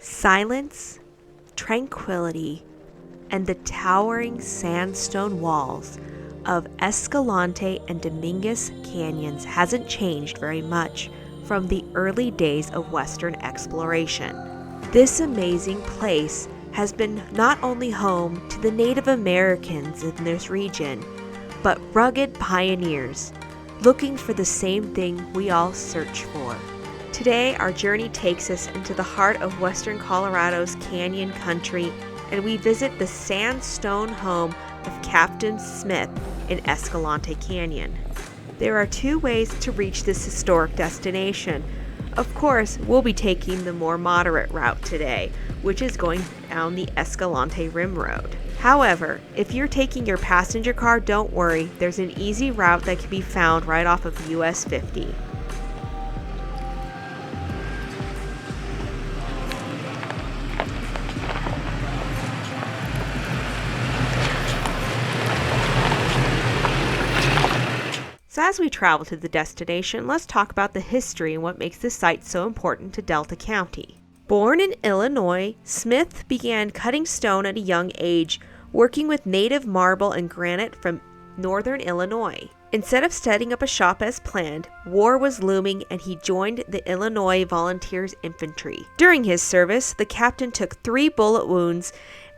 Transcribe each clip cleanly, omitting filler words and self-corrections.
Silence, tranquility, and the towering sandstone walls of Escalante and Dominguez Canyons hasn't changed very much from the early days of Western exploration. This amazing place has been not only home to the Native Americans in this region, but rugged pioneers looking for the same thing we all search for. Today, our journey takes us into the heart of Western Colorado's canyon country, and we visit the sandstone home of Captain Smith in Escalante Canyon. There are two ways to reach this historic destination. Of course, we'll be taking the more moderate route today, which is going down the Escalante Rim Road. However, if you're taking your passenger car, don't worry, there's an easy route that can be found right off of US 50. So as we travel to the destination, let's talk about the history and what makes this site so important to Delta County. Born in Illinois, Smith began cutting stone at a young age, working with native marble and granite from northern Illinois. Instead of setting up a shop as planned, war was looming and he joined the Illinois Volunteers Infantry. During his service, the captain took 3 bullet wounds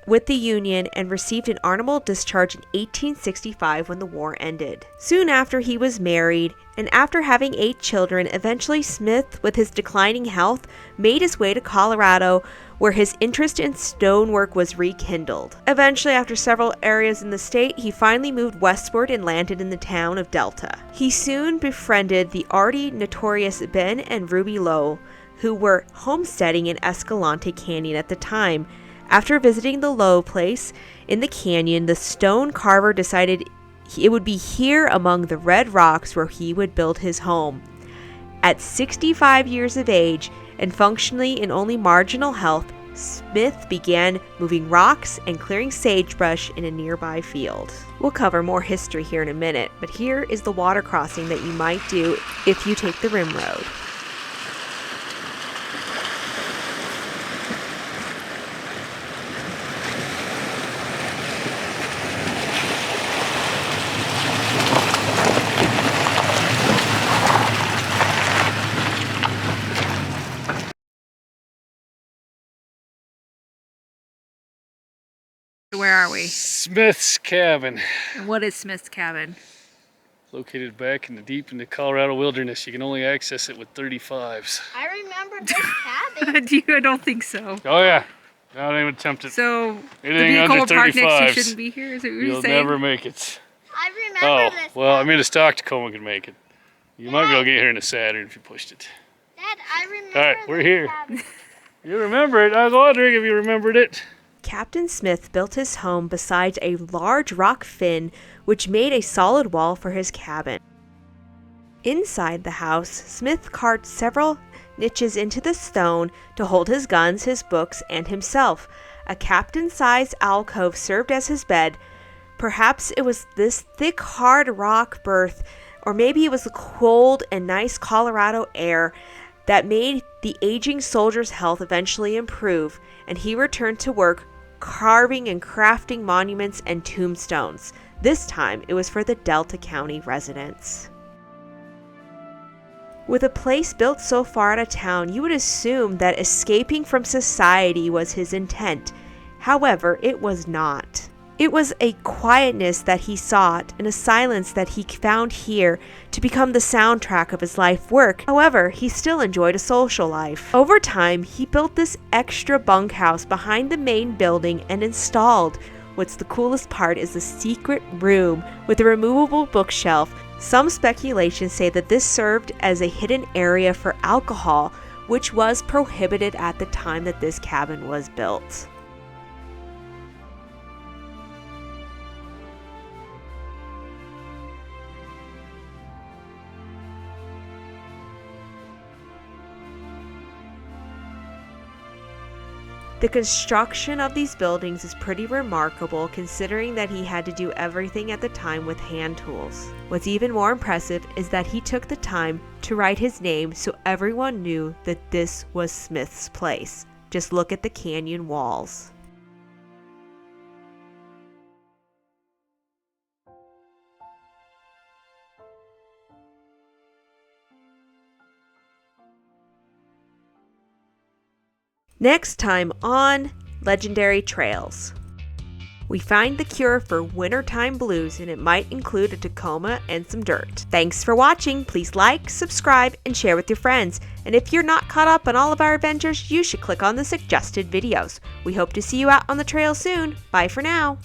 with the Union and received an honorable discharge in 1865 when the war ended. Soon after, he was married, and after having 8 children, eventually Smith, with his declining health, made his way to Colorado, where his interest in stonework was rekindled. Eventually, after several areas in the state, he finally moved westward and landed in the town of Delta. He soon befriended the already notorious Ben and Ruby Lowe, who were homesteading in Escalante Canyon at the time. After visiting the Lowe place in the canyon, the stone carver decided it would be here among the red rocks where he would build his home. At 65 years of age and functionally in only marginal health, Smith began moving rocks and clearing sagebrush in a nearby field. We'll cover more history here in a minute, but here is the water crossing that you might do if you take the Rim Road. Where are we? Smith's Cabin. And what is Smith's Cabin? Located back in the Colorado wilderness. You can only access it with 35s. I remember this cabin. I don't think so. Oh yeah. Don't even attempt it. So Anything the vehicle under parked next to you 35s, shouldn't be here? Is that what you're You'll saying? never make it. I remember this. Well, I cabin. mean a stock Tacoma can make it. You might be able to get here in a Saturn if you pushed it. Dad, I remember All right, we're this here. cabin. You remember it. I was wondering if you remembered it. Captain Smith built his home beside a large rock fin which made a solid wall for his cabin. Inside the house, Smith carved several niches into the stone to hold his guns, his books, and himself. A captain-sized alcove served as his bed. Perhaps it was this thick, hard rock berth, or maybe it was the cold and nice Colorado air that made the aging soldier's health eventually improve, and he returned to work carving and crafting monuments and tombstones. This time, it was for the Delta County residents. With a place built so far out of town, you would assume that escaping from society was his intent. However, it was not. It was a quietness that he sought and a silence that he found here to become the soundtrack of his life work. However, he still enjoyed a social life. Over time, he built this extra bunkhouse behind the main building and installed what's the coolest part is the secret room with a removable bookshelf. Some speculations say that this served as a hidden area for alcohol, which was prohibited at the time that this cabin was built. The construction of these buildings is pretty remarkable considering that he had to do everything at the time with hand tools. What's even more impressive is that he took the time to write his name so everyone knew that this was Smith's place. Just look at the canyon walls. Next time on Legendary Trails. We find the cure for wintertime blues, and it might include a Tacoma and some dirt. Thanks for watching. Please like, subscribe, and share with your friends. And if you're not caught up on all of our adventures, you should click on the suggested videos. We hope to see you out on the trail soon. Bye for now.